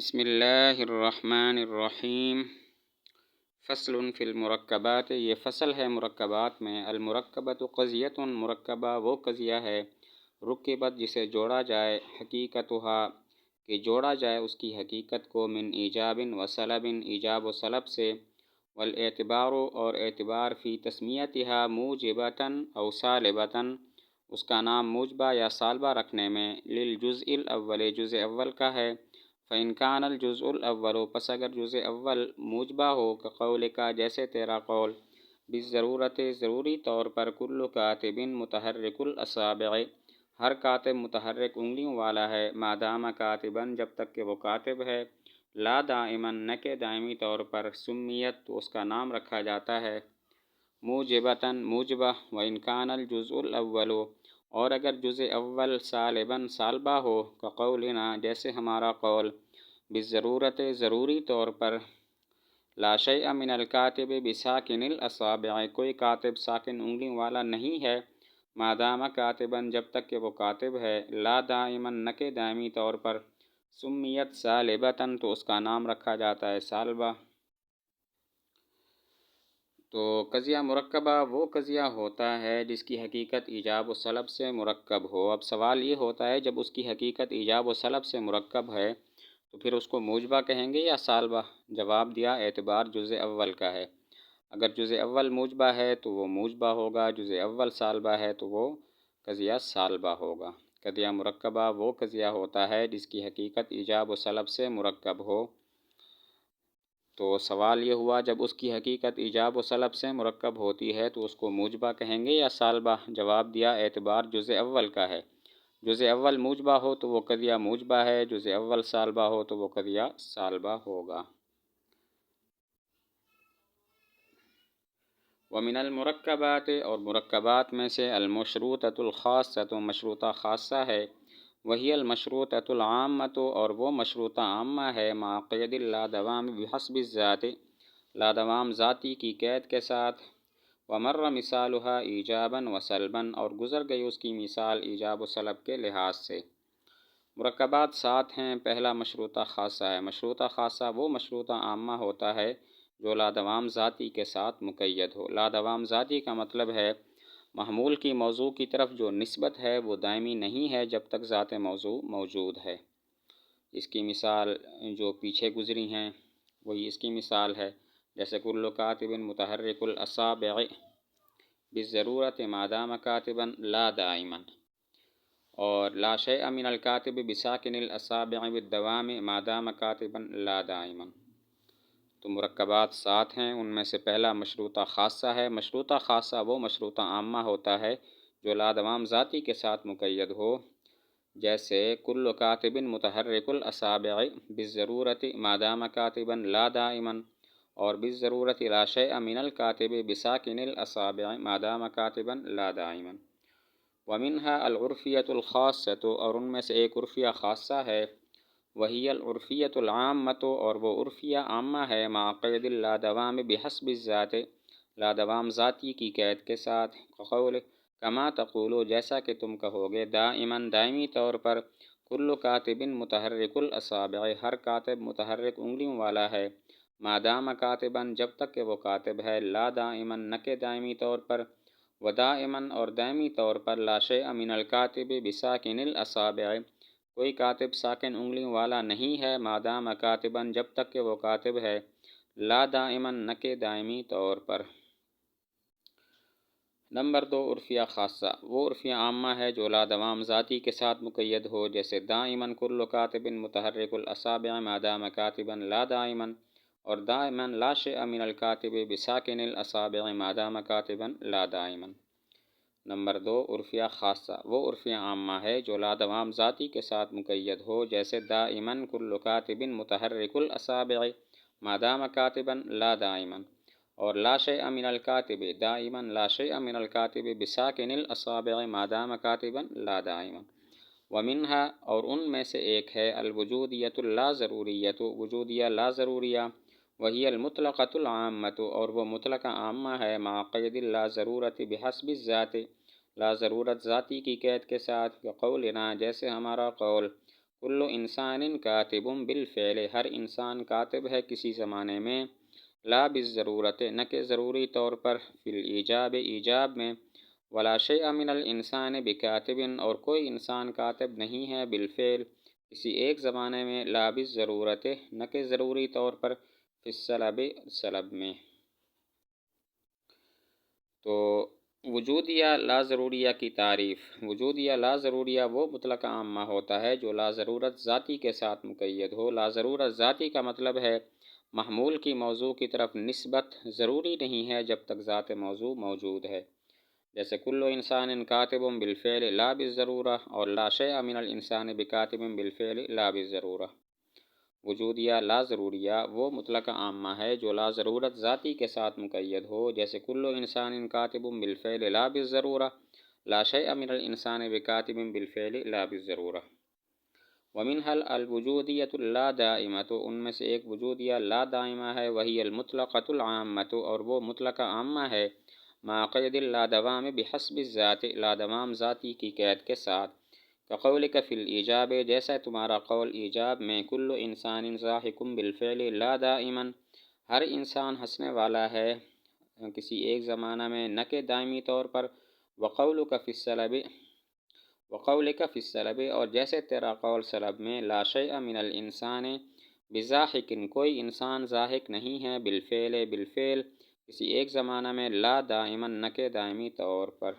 بسم اللہ الرحمن الرحیم۔ فصل فی المرکبات، یہ فصل ہے مرکبات میں۔ المرکبۃ قضیۃ، مرکبہ وہ قضیہ ہے رکبت جسے جوڑا جائے، حقیقتھا کہ جوڑا جائے اس کی حقیقت کو، من ایجاب و سلب، ایجاب و سلب سے، والاعتبار اور اعتبار، فی تسمیتھا موجبۃ او سالبۃ، اس کا نام موجبہ یا سالبہ رکھنے میں، للجزء الاول، جزء اول کا ہے۔ فإن كان الجزء الأول، پس اگر جزء اول موجبہ ہو، كقولک جیسے تیرا قول، بالضرورت ضروری طور پر، کل کاتب متحرک الأصابع، ہر کاتب متحرک انگلیوں والا ہے، ما دام کاتبا، جب تک کہ وہ کاتب ہے، لا دائما، نہ کہ دائمی طور پر، سمیت تو اس کا نام رکھا جاتا ہے، موجبۃ موجبہ، وإن كان الجزء الأول، اور اگر جزء اول سالبا سالبہ ہو، كقولنا جیسے ہمارا قول، بالضرورت ضروری طور پر، لا شیء من الکاتب بساکن الاصابع، کوئی کاتب ساکن انگلیوں والا نہیں ہے، ما دام کاتبا، جب تک کہ وہ کاتب ہے، لا دائما، نہ کہ دائمی طور پر، سمیت سالبۃ، تو اس کا نام رکھا جاتا ہے سالبہ۔ تو قضیہ مرکبہ وہ قضیہ ہوتا ہے جس کی حقیقت ایجاب و سلب سے مرکب ہو۔ اب سوال یہ ہوتا ہے، جب اس کی حقیقت ایجاب و سلب سے مرکب ہے تو پھر اس کو موجبہ کہیں گے یا سالبہ؟ جواب دیا، اعتبار جزء اول کا ہے۔ اگر جزء اول موجبہ ہے تو وہ موجبہ ہوگا، جزء اول سالبہ ہے تو وہ قضیہ سالبہ ہوگا۔ قضیہ مرکبہ وہ قضیہ ہوتا ہے جس کی حقیقت ایجاب و سلب سے مرکب ہو۔ تو سوال یہ ہوا، جب اس کی حقیقت ایجاب و سلب سے مرکب ہوتی ہے تو اس کو موجبہ کہیں گے یا سالبہ؟ جواب دیا، اعتبار جزء اول کا ہے۔ جزء اول موجبہ ہو تو وہ قضیہ موجبہ ہے، جزء اول سالبہ ہو تو وہ قضیہ سالبہ ہوگا۔ ومن المرکبات، اور مرکبات میں سے، المشروطۃ الخاصۃ، مشروطہ خاصہ ہے، وہی المشروطۃ العامۃ، اور وہ مشروطہ عامہ ہے، مع قید لا دوام بحسب الذات، لادوام ذاتی کی قید کے ساتھ، ومر مثالها ایجابا و سلبا، اور گزر گئی اس کی مثال ایجاب و سلب کے لحاظ سے۔ مرکبات 7 ہیں۔ پہلا مشروطہ خاصہ ہے۔ مشروطہ خاصہ وہ مشروطہ عامہ ہوتا ہے جو لادوام ذاتی کے ساتھ مقید ہو۔ لادوام ذاتی کا مطلب ہے محمول کی موضوع کی طرف جو نسبت ہے وہ دائمی نہیں ہے جب تک ذات موضوع موجود ہے۔ اس کی مثال جو پیچھے گزری ہیں وہی اس کی مثال ہے، جیسے کل کاتب متحرک الاصابع بالضرورت ما دام کاتبا لا دائما، اور لا شیء من الکاتب بساکن الاصابع بالدوام ما دام کاتبا لا دائما۔ تو مرکبات 7 ہیں، ان میں سے پہلا مشروطہ خاصہ ہے۔ مشروطہ خاصہ وہ مشروطہ عامہ ہوتا ہے جو لادوام ذاتی کے ساتھ مقید ہو، جیسے کل کاتب متحرک الاصابع بالضرورت ما دام کاتبا لا دائما، اور بالضرورت لا شیء من الکاتب بساکن الاصابع ما دام کاتبا لا دائما۔ ومنها العرفیۃ الخاصۃ، اور ان میں سے ایک عرفیہ خاصہ ہے، وہی العرفیۃ العامۃ، اور وہ عرفیہ عامہ ہے، مع قید لا دوام بحسب الذات، لادوام ذاتی کی قید کے ساتھ، قول کما تقولو جیسا کہ تم کہو گے، دائما دائمی طور پر، کل کاتب متحرک الاصابع، ہر کاتب متحرک انگلیوں والا ہے، ما دام کاتبا، جب تک کہ وہ کاتب ہے، لا دائما، نہ کہ دائمی طور پر، ودائما، اور دائمی طور پر، لا شیء من الکاتب بساکن الاصابع، کوئی کاتب ساکن انگلیوں والا نہیں ہے، ما دام کاتبا، جب تک کہ وہ کاتب ہے، لا دائما، نہ کہ دائمی طور پر۔ نمبر 2، عرفیہ خاصہ وہ عرفیہ عامہ ہے جو لادوام ذاتی کے ساتھ مقید ہو، جیسے دائما کل کاتب متحرک الاصابع ما دام کاتبا لا دائما، اور دائما لا شیء من الکاتب بساکن الاصابع ما دام کاتبا لا دائما۔ نمبر 2، عرفیہ خاصہ وہ عرفیہ عامہ ہے جو لادوام ذاتی کے ساتھ مقید ہو، جیسے دائما کل کاتب متحرک الاصابع ما دام کاتبا لا دائما، اور لا شیء من الکاتب، دائما لا شیء من الکاتب بساکن الاصابع ما دام کاتبا لا دائما۔ ومنها، اور ان میں سے ایک ہے، الوجودیۃ اللا ضروریۃ، وجودیہ لا ضروریہ، وہی المطلقۃ العامۃ، اور وہ مطلقہ عامہ ہے، مع قید لا ضرورت بحسب الذات، لا ضرورت ذاتی کی قید کے ساتھ، قولنا جیسے ہمارا قول، کل انسان کاتب بالفعل، ہر انسان کاتب ہے کسی زمانے میں، لا بالضرورت، نہ کہ ضروری طور پر، فی الایجاب، ایجاب میں، ولا شیء من الانسان بکاتب، اور کوئی انسان کاتب نہیں ہے بالفعل کسی ایک زمانے میں، لا بالضرورت، نہ کہ ضروری طور پر، فی السلب، سلب میں۔ تو وجودیہ لا ضروریہ کی تعریف۔ وجودیہ لا ضروریہ وہ مطلق عامہ ہوتا ہے جو لا ضرورت ذاتی کے ساتھ مقید ہو۔ لا ضرورت ذاتی کا مطلب ہے محمول کی موضوع کی طرف نسبت ضروری نہیں ہے جب تک ذات موضوع موجود ہے، جیسے کل انسان کاتب بالفعل لا بالضرورہ، اور لا شیء من الانسان بکاتب بالفعل لا بالضرورہ۔ وجودیہ لا ضروریہ وہ مطلق عامہ ہے جو لا ضرورت ذاتی کے ساتھ مقید ہو، جیسے کل انسان کاتب بالفعل لا بالضرورہ، لا شیء من الانسان بکاتب بالفعل لا بالضرورہ۔ ومنها الوجودیۃ اللا دائمۃ، ان میں سے ایک وجودیہ لا دائمہ ہے، وہی المطلقۃ العامۃ، اور وہ مطلق عامہ ہے، مع قید اللادوام بحسب الذات، لادوام ذاتی کی قید کے ساتھ، کقولک فی الایجاب، جیسا تمہارا قول ایجاب میں، کل انسان ضاحک بالفعل لا دائما، ہر انسان ہنسنے والا ہے کسی ایک زمانہ میں، نہ کہ دائمی طور پر، وقولک فی السلب، وقولک فی السلب، اور جیسے تیرا قول سلب میں، لا شیء من الانسان بضاحک، کوئی انسان ضاحک نہیں ہے، بالفعل، بالفعل کسی ایک زمانہ میں، لا دائما، نہ کہ دائمی طور پر۔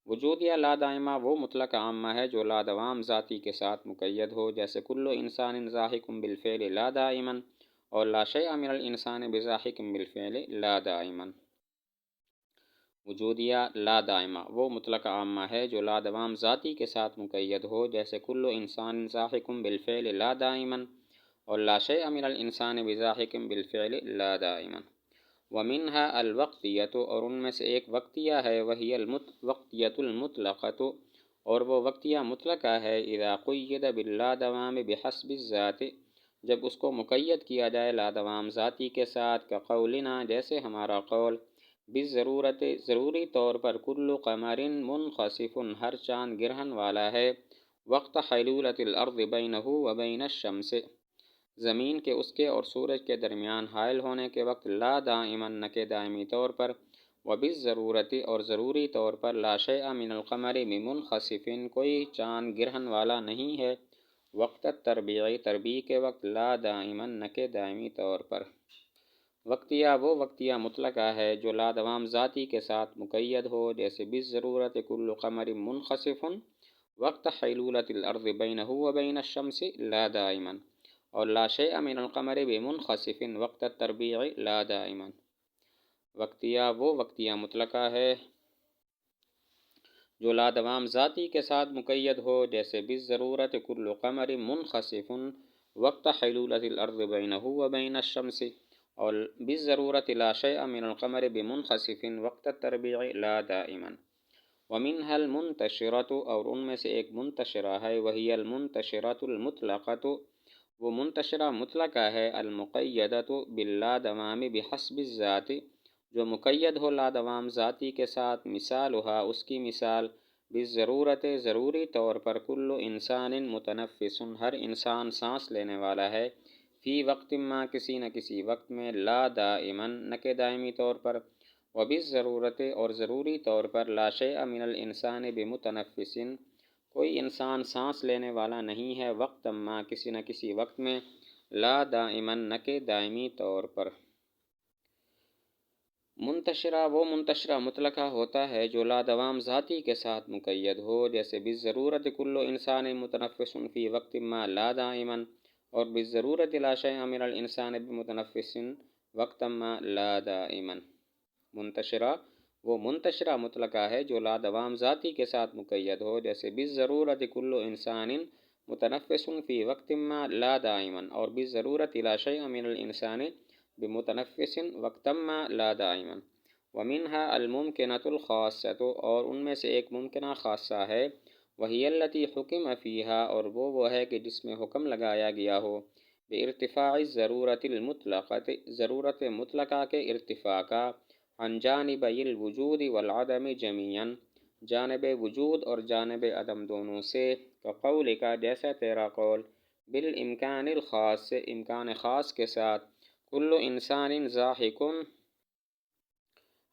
وجودیہ لا دائمہ وہ مطلق عامہ ہے جو لادوام ذاتی کے ساتھ مقید ہو، جیسے کل انسان ضاحک بالفعل لا دائما، اور لا شیء من الانسان بضاحک بالفعل لا دائما۔ وجودیہ لا دائمہ وہ مطلق عامہ ہے جو لادوام ذاتی کے ساتھ مقید ہو، جیسے کل انسان ضاحک بالفعل لا دائما، اور لا شیء من الانسان بضاحک بالفعل لا دائما۔ ومنها الوقتیۃ، اور ان میں سے ایک وقتیہ ہے، وہی وقتیۃ المطلقۃ، اور وہ وقتیہ مطلقہ ہے، اذا قید باللادوام بحسب الذات، جب اس کو مقید کیا جائے لادوام ذاتی کے ساتھ، کقولنا جیسے ہمارا قول، بالضرورت ضروری طور پر، کل قمر منخسف ہر چاند گرہن والا ہے، وقت حیلولۃ الارض بینہ وبین الشمس، زمین کے اس کے اور سورج کے درمیان حائل ہونے کے وقت، لا دائما نہ کہ دائمی طور پر، وبالضرورت اور ضروری طور پر، لا شیء من القمر بمنخسف کوئی چاند گرہن والا نہیں ہے، وقت التربیع تربیع کے وقت، لا دائما نہ کہ دائمی طور پر۔ وقتیہ وہ وقتیہ مطلقہ ہے جو لادوام ذاتی کے ساتھ مقید ہو، جیسے بالضرورت کل قمر منخسف وقت حیلولۃ الارض بینہ وبین الشمس لا دائما، اور لا شیء من القمر بمنخسف وقت التربیع لا دائما۔ وقتیہ وہ وقتیہ مطلقہ ہے جو لادوام ذاتی کے ساتھ مقید ہو، جیسے بالضرورت کل قمر منخسف وقت حیلولۃ الارض بینہ وبین الشمس، اور بالضرورت لا شیء من القمر بمنخسف وقت التربیع لا دائما۔ ومنها المنتشرۃ، اور ان میں سے ایک منتشرہ ہے، وہی المنتشرۃ المطلقۃ، وہ منتشرہ مطلقہ ہے، المقیدۃ باللادوام بحسب الذات، جو مقید ہو لادوام ذاتی کے ساتھ، مثالھا اس کی مثال، بالضرورت ضروری طور پر، کل انسان متنفس ہر انسان سانس لینے والا ہے، فی وقت ما کسی نہ کسی وقت میں، لا دائما نہ کہ دائمی طور پر، وبالضرورت اور ضروری طور پر، لا شیء من الانسان بمتنفس کوئی انسان سانس لینے والا نہیں ہے، وقت ما کسی نہ کسی وقت میں، لا دائما نہ کہ دائمی طور پر۔ منتشرہ وہ منتشرہ مطلقہ ہوتا ہے جو لادوام ذاتی کے ساتھ مقید ہو، جیسے بالضرورت کل انسان متنفس فی وقت ما لا دائما، اور بالضرورت لا شیء من الانسان بمتنفس وقت ما لا دائما۔ منتشرہ وہ منتشرہ مطلقہ ہے جو لادوام ذاتی کے ساتھ مقید ہو، جیسے بالضرورت کل انسان متنفس فی وقت ما لا دائما، اور بالضرورت لا شیء من الانسان بمتنفس وقت ما لا دائما۔ ومنها الممکنۃ الخاصۃ، اور ان میں سے ایک ممکنہ خاصہ ہے، وہی التی حکم فیہا، اور وہ ہے کہ جس میں حکم لگایا گیا ہو، بارتفاع الضرورت المطلقۃ ضرورت مطلقہ کے ارتفاع کا، عن جانبی الوجود والعدم جمیعاً جانب وجود اور جانب عدم دونوں سے، قول کا جیسا تیرا قول، بالامکان الخاص سے امکان خاص کے ساتھ، کل انسان ضاحک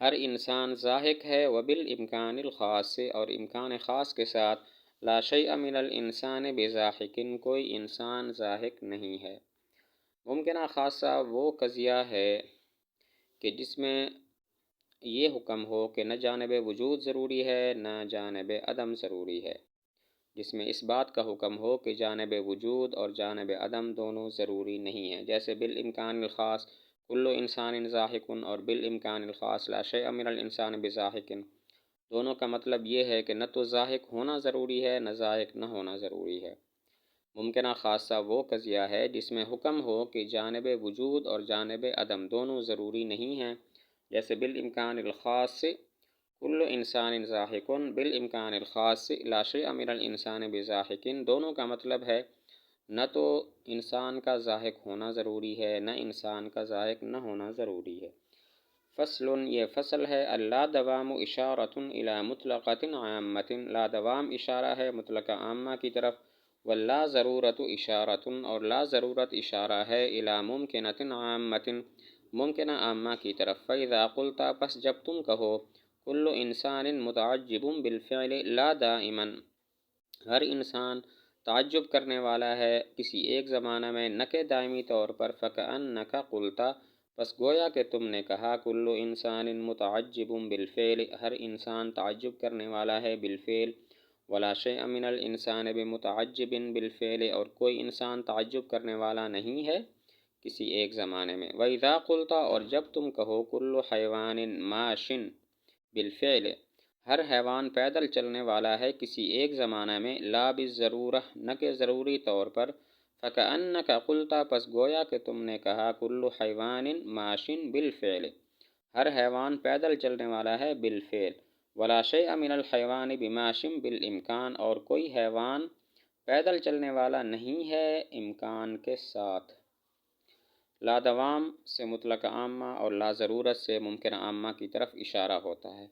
ہر انسان ضاحک ہے، وبالامکان الخاص سے اور امکان خاص کے ساتھ، لا شیء من الانسان بضاحک کوئی انسان ضاحک نہیں ہے۔ ممکنہ خاصہ وہ قضیہ ہے کہ جس میں یہ حکم ہو کہ نہ جانب وجود ضروری ہے نہ جانب عدم ضروری ہے، جس میں اس بات کا حکم ہو کہ جانب وجود اور جانب عدم دونوں ضروری نہیں ہیں، جیسے بالامکان الخاص کل انسان ضاحک اور بالامکان الخاص لا شیء من الانسان بضاحک، دونوں کا مطلب یہ ہے کہ نہ تو ضاحک ہونا ضروری ہے نہ ضاحک نہ ہونا ضروری ہے۔ ممکنہ خاصہ وہ قضیہ ہے جس میں حکم ہو کہ جانب وجود اور جانب عدم دونوں ضروری نہیں ہیں، جیسے بالامکان الخاص کل انسان ضاحک، بالامکان الخاص لا شیء من الانسان بضاحک، دونوں کا مطلب ہے نہ تو انسان کا ضاحک ہونا ضروری ہے نہ انسان کا ضاحک نہ ہونا ضروری ہے۔ فصل، یہ فصل ہے، اللا دوام اشارۃ الی مطلقۃ عامۃ، لا دوام اشارہ ہے مطلقہ عامہ کی طرف، واللا ضرورت اشارۃ اور لا ضرورت اشارہ ہے الی ممکنۃ عامۃ ممکنہ عامہ کی طرف۔ فاذا قلت پس جب تم کہو کل انسان متعجب بالفعل لا دائما، ہر انسان تعجب کرنے والا ہے کسی ایک زمانہ میں نہ کہ دائمی طور پر، فکأنک قلت پس گویا کہ تم نے کہا کل انسان متعجب بالفعل، ہر انسان تعجب کرنے والا ہے بالفعل، ولا شیء من الانسان بمتعجب بالفعل اور کوئی انسان تعجب کرنے والا نہیں ہے کسی ایک زمانے میں۔ وَإِذَا قُلْتَ اور جب تم کہو کل حیوان ماش بالفعل، ہر حیوان پیدل چلنے والا ہے کسی ایک زمانہ میں، لا بالضرورہ نہ کہ ضروری طور پر، فکأنک قلت پس گویا کہ تم نے کہا کل حیوان ماش بالفعل، ہر حیوان پیدل چلنے والا ہے بالفعل، ولا شیء من الحیوان بماش بالامکان اور کوئی حیوان پیدل چلنے والا نہیں ہے امکان کے ساتھ۔ لا دوام سے مطلق عامہ اور لا ضرورت سے ممکنہ عامہ کی طرف اشارہ ہوتا ہے۔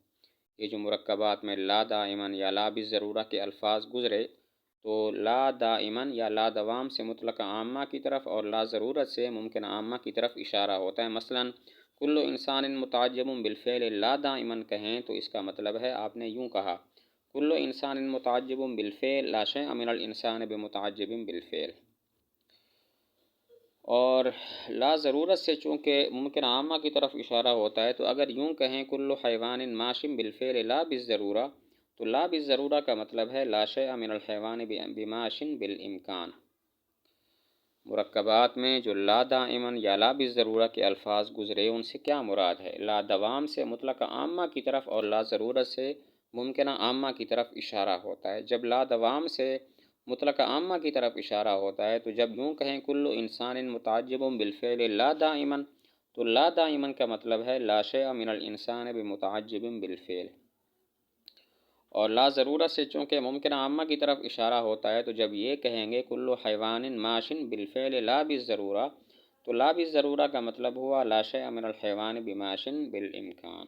یہ جو مرکبات میں لا دائماً یا لا بالضرورہ کے الفاظ گزرے تو لا دائماً یا لا دوام سے مطلق عامہ کی طرف اور لا ضرورت سے ممکنہ عامہ کی طرف اشارہ ہوتا ہے۔ مثلاً کل انسان متعجب بالفعل لا دائماً کہیں تو اس کا مطلب ہے آپ نے یوں کہا کل انسان متعجب بالفعل لا شیء من الانسان بمتعجب بالفعل۔ اور لا ضرورت سے چونکہ ممکنہ عامہ کی طرف اشارہ ہوتا ہے تو اگر یوں کہیں کل حیوان ماش بالفعل لا بالضرورہ تو لا بالضرورہ کا مطلب ہے لا شیء من الحیوان بماش بالامکان۔ مرکبات میں جو لا دائماً یا لا بالضرورہ کے الفاظ گزرے ان سے کیا مراد ہے؟ لا دوام سے مطلق عامہ کی طرف اور لا ضرورت سے ممکنہ عامہ کی طرف اشارہ ہوتا ہے۔ جب لا دوام سے مطلق عامہ کی طرف اشارہ ہوتا ہے تو جب یوں کہیں کل انسان متعجب بالفعل لا دائماً تو لا دائماً کا مطلب ہے لا شیء من الانسان بمتعجب بالفعل، اور لا ضرورت سے چونکہ ممکنہ عامہ کی طرف اشارہ ہوتا ہے تو جب یہ کہیں گے کل حیوان ماش بالفعل لا بالضرورہ تو لا بالضرورہ کا مطلب ہوا لا شیء من الحیوان بماش بالامکان۔